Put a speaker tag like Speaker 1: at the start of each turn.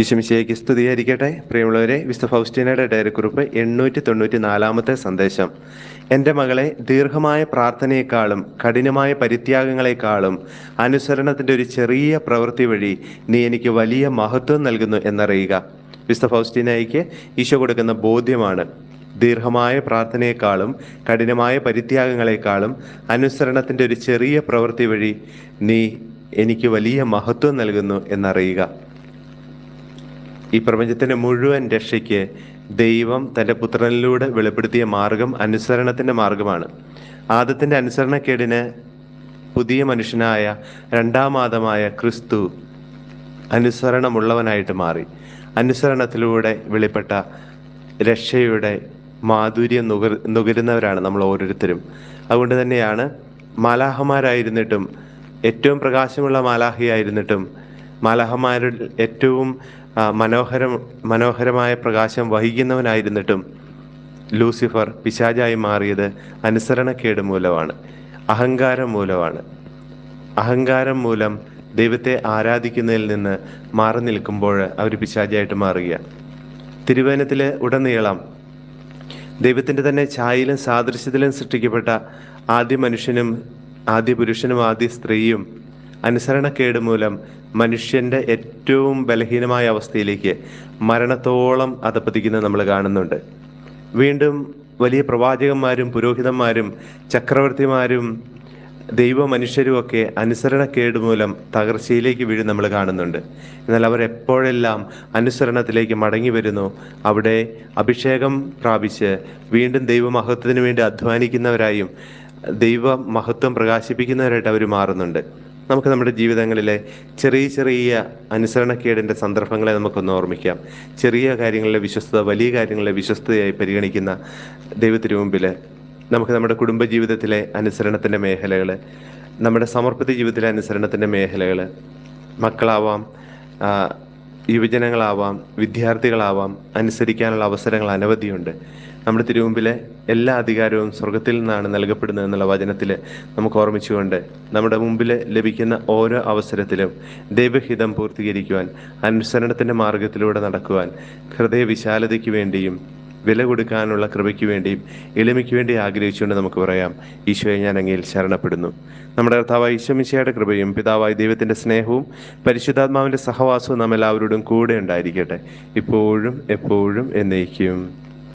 Speaker 1: ഈശോമിശിഹായ്ക്ക് സ്തുതിയായിരിക്കട്ടെ. പ്രിയമുള്ളവരെ, വിശുദ്ധ ഫൗസ്റ്റീനയുടെ ഡയറിക്കുറിപ്പ് 894 സന്ദേശം. എൻ്റെ മകളെ, ദീർഘമായ പ്രാർത്ഥനയെക്കാളും കഠിനമായ പരിത്യാഗങ്ങളെക്കാളും അനുസരണത്തിൻ്റെ ഒരു ചെറിയ പ്രവൃത്തി വഴി നീ എനിക്ക് വലിയ മഹത്വം നൽകുന്നു എന്നറിയുക. വിശുദ്ധ ഫൗസ്റ്റീനയ്ക്ക് ഈശോ കൊടുക്കുന്ന ബോധ്യമാണ്. ദീർഘമായ പ്രാർത്ഥനയെക്കാളും കഠിനമായ പരിത്യാഗങ്ങളെക്കാളും അനുസരണത്തിൻ്റെ ഒരു ചെറിയ പ്രവൃത്തി വഴി നീ എനിക്ക് വലിയ മഹത്വം നൽകുന്നു എന്നറിയുക. ഈ പ്രപഞ്ചത്തിൻ്റെ മുഴുവൻ രക്ഷയ്ക്ക് ദൈവം തൻ്റെ പുത്രനിലൂടെ വെളിപ്പെടുത്തിയ മാർഗം അനുസരണത്തിൻ്റെ മാർഗമാണ്. ആദത്തിൻ്റെ അനുസരണക്കേടിന് പുതിയ മനുഷ്യനായ രണ്ടാം ആദമായ ക്രിസ്തു അനുസരണമുള്ളവനായിട്ട് മാറി. അനുസരണത്തിലൂടെ വെളിപ്പെട്ട രക്ഷയുടെ മാധുര്യം നുകരുന്നവരാണ് നമ്മൾ ഓരോരുത്തരും. അതുകൊണ്ട് തന്നെയാണ് മാലാഹമാരായിരുന്നിട്ടും, ഏറ്റവും മാലാഹയായിരുന്നിട്ടും, മാലാഹമാരിൽ ഏറ്റവും മനോഹരമായ പ്രകാശം വഹിക്കുന്നവനായിരുന്നിട്ടും ലൂസിഫർ പിശാചായി മാറിയത് അനുസരണക്കേട് മൂലമാണ്, അഹങ്കാരം മൂലമാണ്. അഹങ്കാരം മൂലം ദൈവത്തെ ആരാധിക്കുന്നതിൽ നിന്ന് മാറി നിൽക്കുമ്പോൾ അവർ പിശാചായിട്ട് മാറുകയാണ്. തിരുവചനത്തിൽ ഉടനീളം ദൈവത്തിൻ്റെ തന്നെ ഛായയിലും സാദൃശ്യത്തിലും സൃഷ്ടിക്കപ്പെട്ട ആദ്യ മനുഷ്യനും ആദ്യ പുരുഷനും ആദ്യ സ്ത്രീയും അനുസരണക്കേട് മൂലം മനുഷ്യൻ്റെ ഏറ്റവും ബലഹീനമായ അവസ്ഥയിലേക്ക് മരണത്തോളം അധപ്പതിക്കുന്നത് നമ്മൾ കാണുന്നുണ്ട്. വീണ്ടും വലിയ പ്രവാചകന്മാരും പുരോഹിതന്മാരും ചക്രവർത്തിമാരും ദൈവ മനുഷ്യരുമൊക്കെ അനുസരണക്കേട് മൂലം തകർച്ചയിലേക്ക് വീഴും നമ്മൾ കാണുന്നുണ്ട്. എന്നാൽ അവർ എപ്പോഴെല്ലാം അനുസരണത്തിലേക്ക് മടങ്ങി വരുന്നു, അവിടെ അഭിഷേകം പ്രാപിച്ച് വീണ്ടും ദൈവമഹത്വത്തിന് വേണ്ടി അധ്വാനിക്കുന്നവരായും ദൈവ മഹത്വം പ്രകാശിപ്പിക്കുന്നവരായിട്ട് അവർ മാറുന്നുണ്ട്. നമുക്ക് നമ്മുടെ ജീവിതങ്ങളിലെ ചെറിയ ചെറിയ അനുസരണക്കേടിൻ്റെ സന്ദർഭങ്ങളെ നമുക്കൊന്ന് ഓർമ്മിക്കാം. ചെറിയ കാര്യങ്ങളിലെ വിശ്വസ്തത വലിയ കാര്യങ്ങളിലെ വിശ്വസ്തതയായി പരിഗണിക്കുന്ന ദൈവത്തിനു മുമ്പിൽ നമുക്ക് നമ്മുടെ കുടുംബജീവിതത്തിലെ അനുസരണത്തിൻ്റെ മേഖലകൾ, നമ്മുടെ സമർപ്പിത ജീവിതത്തിലെ അനുസരണത്തിൻ്റെ മേഖലകൾ, മക്കളാവാം, യുവജനങ്ങളാവാം, വിദ്യാർത്ഥികളാവാം, അനുസരിക്കാനുള്ള അവസരങ്ങൾ അനവധിയുണ്ട്. നമ്മുടെ തിരുമുമ്പിലെ എല്ലാ അധികാരവും സ്വർഗത്തിൽ നിന്നാണ് നൽകപ്പെടുന്നത് എന്നുള്ള വചനത്തിൽ നമുക്ക് ഓർമ്മിച്ചുകൊണ്ട് നമ്മുടെ മുമ്പിൽ ലഭിക്കുന്ന ഓരോ അവസരത്തിലും ദൈവഹിതം പൂർത്തീകരിക്കുവാൻ, അനുസരണത്തിൻ്റെ മാർഗത്തിലൂടെ നടക്കുവാൻ, ഹൃദയവിശാലതയ്ക്ക് വേണ്ടിയും വില കൊടുക്കാനുള്ള കൃപയ്ക്ക് വേണ്ടിയും എളിമയ്ക്ക് വേണ്ടി ആഗ്രഹിച്ചുകൊണ്ട് നമുക്ക് പറയാം, ഈശോയെ, ഞാൻ അങ്ങയിൽ ശരണപ്പെടുന്നു. നമ്മുടെ കർത്താവായ ഈശോ മിശിഹായുടെ കൃപയും പിതാവായ ദൈവത്തിൻ്റെ സ്നേഹവും പരിശുദ്ധാത്മാവിൻ്റെ സഹവാസവും നാം എല്ലാവരോടും കൂടെ ഉണ്ടായിരിക്കട്ടെ, ഇപ്പോഴും എപ്പോഴും എന്നേക്കും.